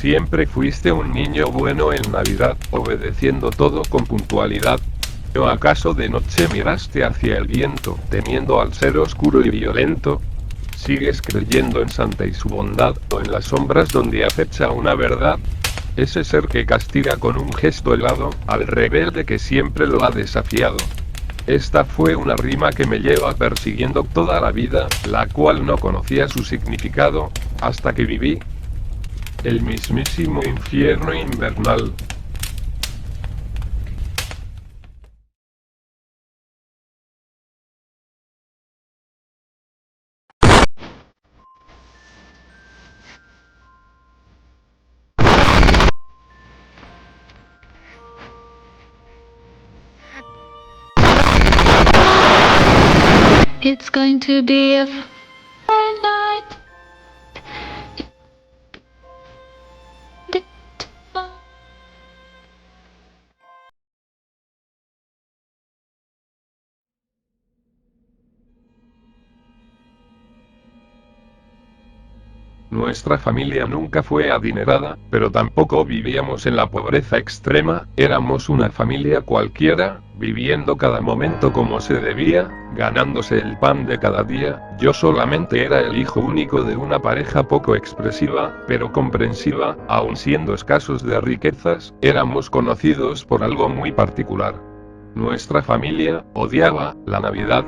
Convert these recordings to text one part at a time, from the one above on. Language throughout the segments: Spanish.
Siempre fuiste un niño bueno en Navidad, obedeciendo todo con puntualidad. ¿O acaso de noche miraste hacia el viento, temiendo al ser oscuro y violento? ¿Sigues creyendo en Santa y su bondad, o en las sombras donde acecha una verdad? Ese ser que castiga con un gesto helado, al rebelde que siempre lo ha desafiado. Esta fue una rima que me lleva persiguiendo toda la vida, la cual no conocía su significado, hasta que viví el mismísimo infierno invernal. It's going to be a fun night. Nuestra familia nunca fue adinerada, pero tampoco vivíamos en la pobreza extrema, éramos una familia cualquiera, viviendo cada momento como se debía, ganándose el pan de cada día. Yo solamente era el hijo único de una pareja poco expresiva, pero comprensiva, aun siendo escasos de riquezas, éramos conocidos por algo muy particular. Nuestra familia odiaba la Navidad.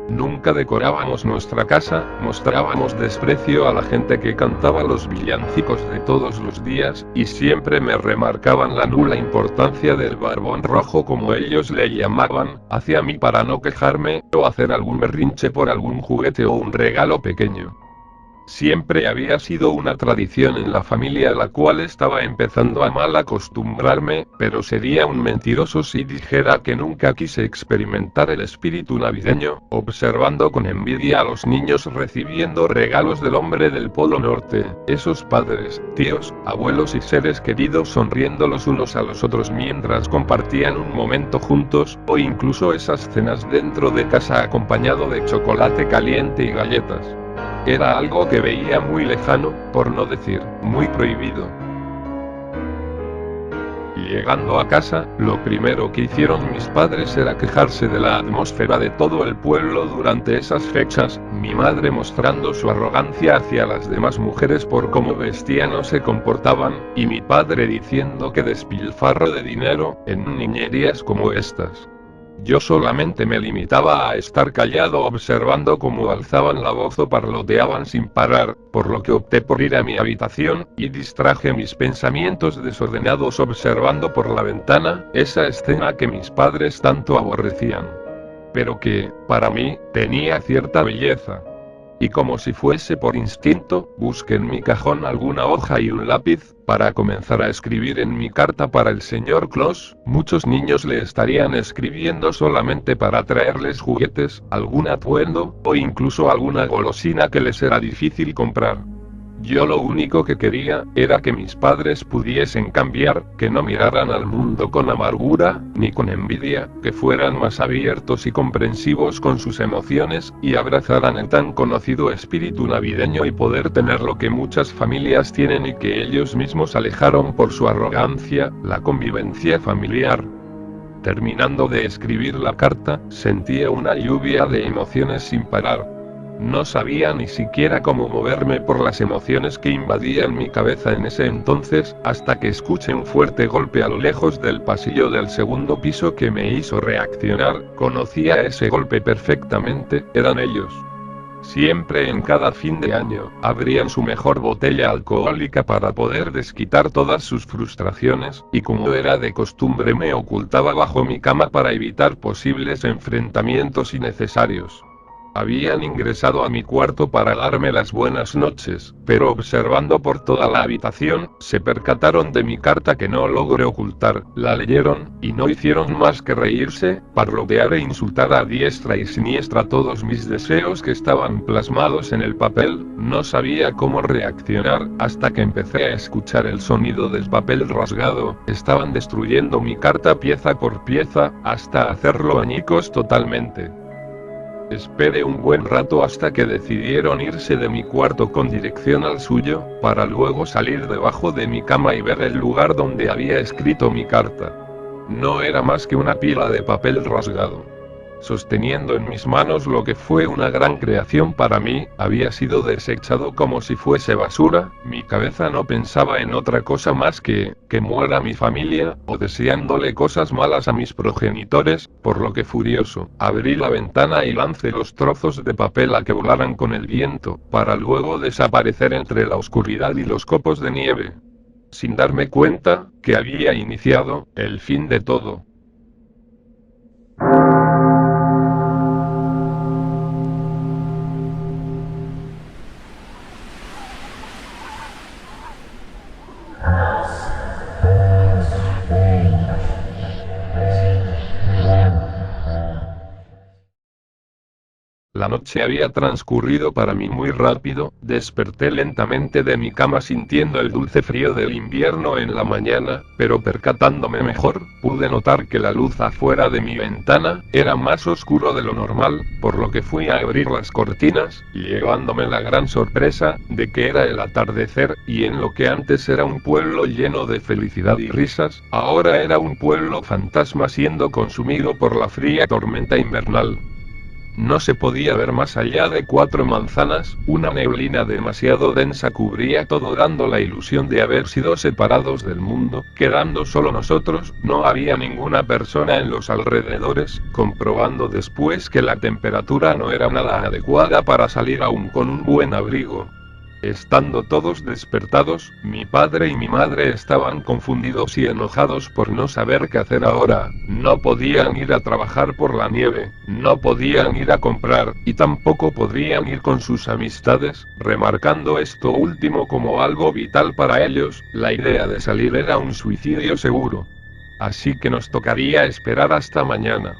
Nunca decorábamos nuestra casa, mostrábamos desprecio a la gente que cantaba los villancicos de todos los días, y siempre me remarcaban la nula importancia del barbón rojo como ellos le llamaban, hacia mí para no quejarme, o hacer algún berrinche por algún juguete o un regalo pequeño. Siempre había sido una tradición en la familia a la cual estaba empezando a mal acostumbrarme, pero sería un mentiroso si dijera que nunca quise experimentar el espíritu navideño, observando con envidia a los niños recibiendo regalos del hombre del Polo Norte, esos padres, tíos, abuelos y seres queridos sonriendo los unos a los otros mientras compartían un momento juntos, o incluso esas cenas dentro de casa acompañado de chocolate caliente y galletas. Era algo que veía muy lejano, por no decir, muy prohibido. Llegando a casa, lo primero que hicieron mis padres era quejarse de la atmósfera de todo el pueblo durante esas fechas, mi madre mostrando su arrogancia hacia las demás mujeres por cómo vestían o se comportaban, y mi padre diciendo que despilfarro de dinero, en niñerías como estas. Yo solamente me limitaba a estar callado observando cómo alzaban la voz o parloteaban sin parar, por lo que opté por ir a mi habitación, y distraje mis pensamientos desordenados observando por la ventana, esa escena que mis padres tanto aborrecían. Pero que, para mí, tenía cierta belleza. Y como si fuese por instinto, busqué en mi cajón alguna hoja y un lápiz, para comenzar a escribir en mi carta para el señor Claus. Muchos niños le estarían escribiendo solamente para traerles juguetes, algún atuendo, o incluso alguna golosina que les era difícil comprar. Yo lo único que quería, era que mis padres pudiesen cambiar, que no miraran al mundo con amargura, ni con envidia, que fueran más abiertos y comprensivos con sus emociones, y abrazaran el tan conocido espíritu navideño y poder tener lo que muchas familias tienen y que ellos mismos alejaron por su arrogancia, la convivencia familiar. Terminando de escribir la carta, sentía una lluvia de emociones sin parar. No sabía ni siquiera cómo moverme por las emociones que invadían mi cabeza en ese entonces, hasta que escuché un fuerte golpe a lo lejos del pasillo del segundo piso que me hizo reaccionar. Conocía ese golpe perfectamente, eran ellos. Siempre en cada fin de año, abrían su mejor botella alcohólica para poder desquitar todas sus frustraciones, y como era de costumbre me ocultaba bajo mi cama para evitar posibles enfrentamientos innecesarios. Habían ingresado a mi cuarto para darme las buenas noches, pero observando por toda la habitación, se percataron de mi carta que no logré ocultar, la leyeron, y no hicieron más que reírse, parlotear e insultar a diestra y siniestra todos mis deseos que estaban plasmados en el papel. No sabía cómo reaccionar, hasta que empecé a escuchar el sonido del papel rasgado. Estaban destruyendo mi carta pieza por pieza, hasta hacerlo añicos totalmente. Esperé un buen rato hasta que decidieron irse de mi cuarto con dirección al suyo, para luego salir debajo de mi cama y ver el lugar donde había escrito mi carta. No era más que una pila de papel rasgado. Sosteniendo en mis manos lo que fue una gran creación para mí, había sido desechado como si fuese basura. Mi cabeza no pensaba en otra cosa más que muera mi familia, o deseándole cosas malas a mis progenitores, por lo que furioso, abrí la ventana y lancé los trozos de papel a que volaran con el viento, para luego desaparecer entre la oscuridad y los copos de nieve. Sin darme cuenta, que había iniciado el fin de todo. La noche había transcurrido para mí muy rápido, desperté lentamente de mi cama sintiendo el dulce frío del invierno en la mañana, pero percatándome mejor, pude notar que la luz afuera de mi ventana era más oscuro de lo normal, por lo que fui a abrir las cortinas, llevándome la gran sorpresa de que era el atardecer, y en lo que antes era un pueblo lleno de felicidad y risas, ahora era un pueblo fantasma siendo consumido por la fría tormenta invernal. No se podía ver más allá de 4 manzanas, una neblina demasiado densa cubría todo dando la ilusión de haber sido separados del mundo, quedando solo nosotros, no había ninguna persona en los alrededores, comprobando después que la temperatura no era nada adecuada para salir aún con un buen abrigo. Estando todos despertados, mi padre y mi madre estaban confundidos y enojados por no saber qué hacer ahora. No podían ir a trabajar por la nieve, no podían ir a comprar, y tampoco podrían ir con sus amistades, remarcando esto último como algo vital para ellos. La idea de salir era un suicidio seguro. Así que nos tocaría esperar hasta mañana.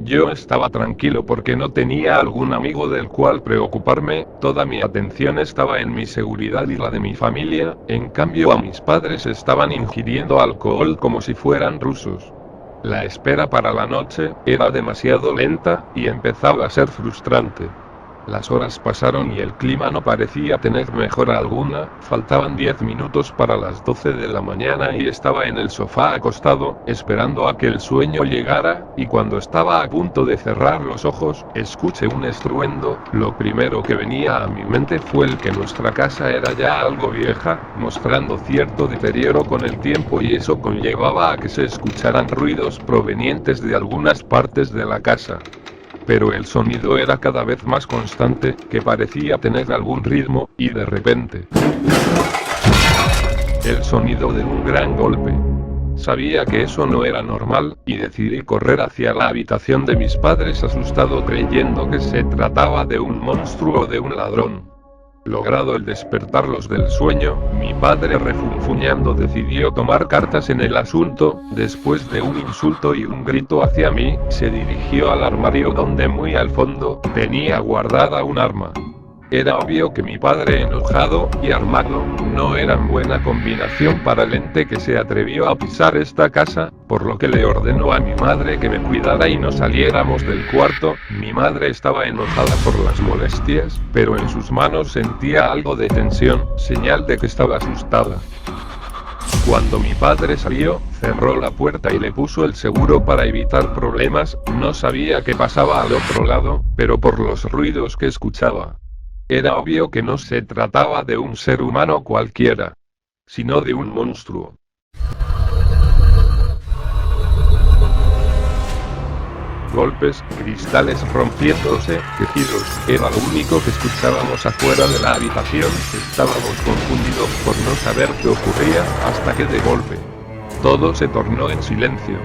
Yo estaba tranquilo porque no tenía algún amigo del cual preocuparme, toda mi atención estaba en mi seguridad y la de mi familia, en cambio a mis padres estaban ingiriendo alcohol como si fueran rusos. La espera para la noche era demasiado lenta, y empezaba a ser frustrante. Las horas pasaron y el clima no parecía tener mejora alguna, faltaban 10 minutos para las 12 de la mañana y estaba en el sofá acostado, esperando a que el sueño llegara, y cuando estaba a punto de cerrar los ojos, escuché un estruendo. Lo primero que venía a mi mente fue el que nuestra casa era ya algo vieja, mostrando cierto deterioro con el tiempo, y eso conllevaba a que se escucharan ruidos provenientes de algunas partes de la casa. Pero el sonido era cada vez más constante, que parecía tener algún ritmo, y de repente, el sonido de un gran golpe. Sabía que eso no era normal, y decidí correr hacia la habitación de mis padres asustado creyendo que se trataba de un monstruo o de un ladrón. Logrado el despertarlos del sueño, mi padre refunfuñando decidió tomar cartas en el asunto. Después de un insulto y un grito hacia mí, se dirigió al armario donde muy al fondo, tenía guardada un arma. Era obvio que mi padre enojado y armado, no eran buena combinación para el ente que se atrevió a pisar esta casa, por lo que le ordenó a mi madre que me cuidara y no saliéramos del cuarto. Mi madre estaba enojada por las molestias, pero en sus manos sentía algo de tensión, señal de que estaba asustada. Cuando mi padre salió, cerró la puerta y le puso el seguro para evitar problemas. No sabía qué pasaba al otro lado, pero por los ruidos que escuchaba, era obvio que no se trataba de un ser humano cualquiera, sino de un monstruo. Golpes, cristales rompiéndose, quejidos, era lo único que escuchábamos afuera de la habitación. Estábamos confundidos por no saber qué ocurría, hasta que de golpe, todo se tornó en silencio.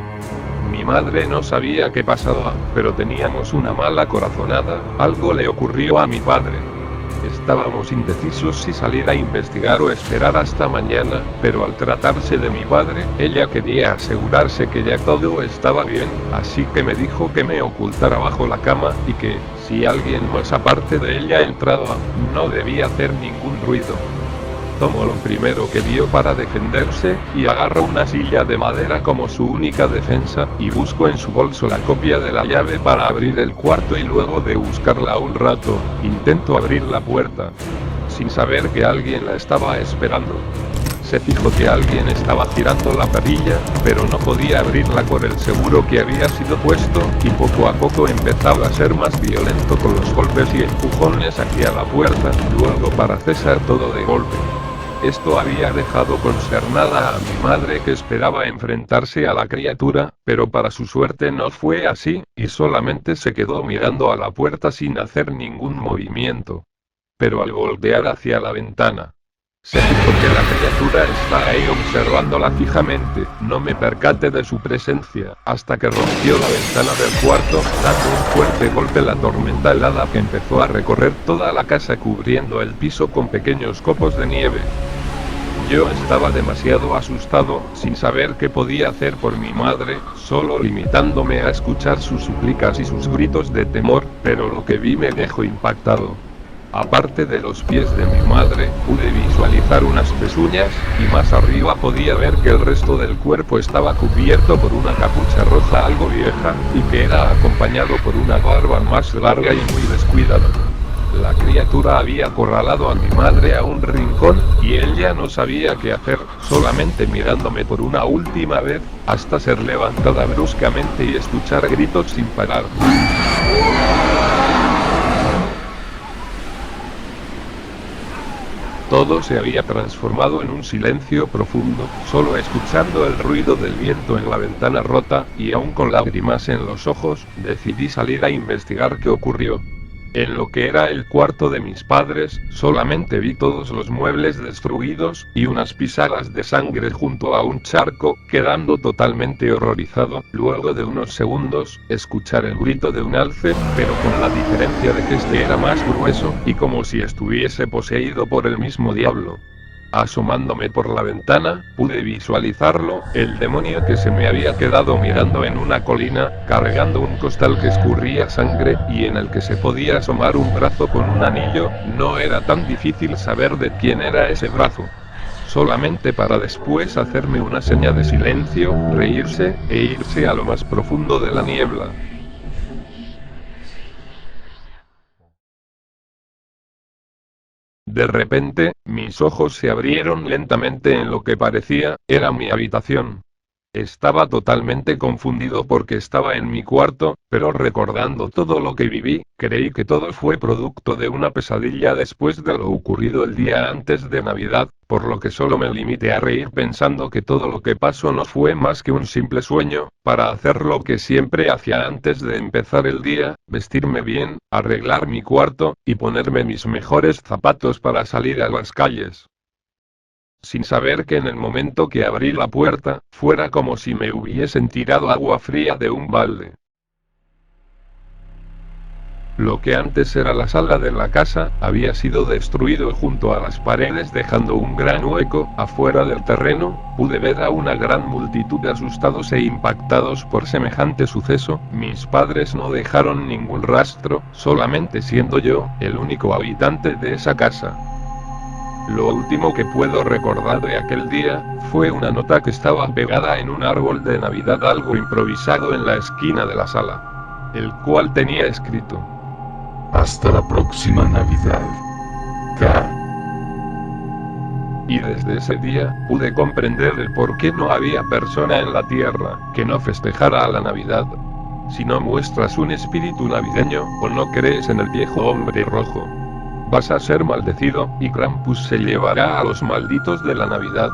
Mi madre no sabía qué pasaba, pero teníamos una mala corazonada. Algo le ocurrió a mi padre. Estábamos indecisos si salir a investigar o esperar hasta mañana, pero al tratarse de mi padre, ella quería asegurarse que ya todo estaba bien, así que me dijo que me ocultara bajo la cama, y que, si alguien más aparte de ella entraba, no debía hacer ningún ruido. Tomó lo primero que vio para defenderse, y agarró una silla de madera como su única defensa, y buscó en su bolso la copia de la llave para abrir el cuarto y luego de buscarla un rato, intentó abrir la puerta, sin saber que alguien la estaba esperando. Se fijó que alguien estaba girando la perilla, pero no podía abrirla por el seguro que había sido puesto, y poco a poco empezaba a ser más violento con los golpes y empujones hacia la puerta, luego para cesar todo de golpe. Esto había dejado consternada a mi madre, que esperaba enfrentarse a la criatura, pero para su suerte no fue así, y solamente se quedó mirando a la puerta sin hacer ningún movimiento. Pero al voltear hacia la ventana, se fijó que la criatura estaba ahí observándola fijamente. No me percaté de su presencia, hasta que rompió la ventana del cuarto, dando un fuerte golpe la tormenta helada que empezó a recorrer toda la casa cubriendo el piso con pequeños copos de nieve. Yo estaba demasiado asustado, sin saber qué podía hacer por mi madre, solo limitándome a escuchar sus súplicas y sus gritos de temor, pero lo que vi me dejó impactado. Aparte de los pies de mi madre, pude visualizar unas pezuñas, y más arriba podía ver que el resto del cuerpo estaba cubierto por una capucha roja algo vieja, y que era acompañado por una barba más larga y muy descuidada. La criatura había acorralado a mi madre a un rincón, y ella no sabía qué hacer, solamente mirándome por una última vez, hasta ser levantada bruscamente y escuchar gritos sin parar. Todo se había transformado en un silencio profundo, solo escuchando el ruido del viento en la ventana rota, y aún con lágrimas en los ojos, decidí salir a investigar qué ocurrió. En lo que era el cuarto de mis padres, solamente vi todos los muebles destruidos, y unas pisadas de sangre junto a un charco, quedando totalmente horrorizado, luego de unos segundos, escuchar el grito de un alce, pero con la diferencia de que este era más grueso, y como si estuviese poseído por el mismo diablo. Asomándome por la ventana, pude visualizarlo, el demonio que se me había quedado mirando en una colina, cargando un costal que escurría sangre, y en el que se podía asomar un brazo con un anillo. No era tan difícil saber de quién era ese brazo. Solamente para después hacerme una seña de silencio, reírse, e irse a lo más profundo de la niebla. De repente, mis ojos se abrieron lentamente en lo que parecía, era mi habitación. Estaba totalmente confundido porque estaba en mi cuarto, pero recordando todo lo que viví, creí que todo fue producto de una pesadilla después de lo ocurrido el día antes de Navidad, por lo que solo me limité a reír pensando que todo lo que pasó no fue más que un simple sueño, para hacer lo que siempre hacía antes de empezar el día, vestirme bien, arreglar mi cuarto, y ponerme mis mejores zapatos para salir a las calles. Sin saber que en el momento que abrí la puerta, fuera como si me hubiesen tirado agua fría de un balde. Lo que antes era la sala de la casa, había sido destruido junto a las paredes dejando un gran hueco. Afuera del terreno, pude ver a una gran multitud de asustados e impactados por semejante suceso. Mis padres no dejaron ningún rastro, solamente siendo yo, el único habitante de esa casa. Lo último que puedo recordar de aquel día, fue una nota que estaba pegada en un árbol de Navidad algo improvisado en la esquina de la sala, el cual tenía escrito: Hasta la próxima Navidad. K. Y desde ese día, pude comprender el por qué no había persona en la tierra, que no festejara a la Navidad. Si no muestras un espíritu navideño, o no crees en el viejo hombre rojo, vas a ser maldecido, y Krampus se llevará a los malditos de la Navidad.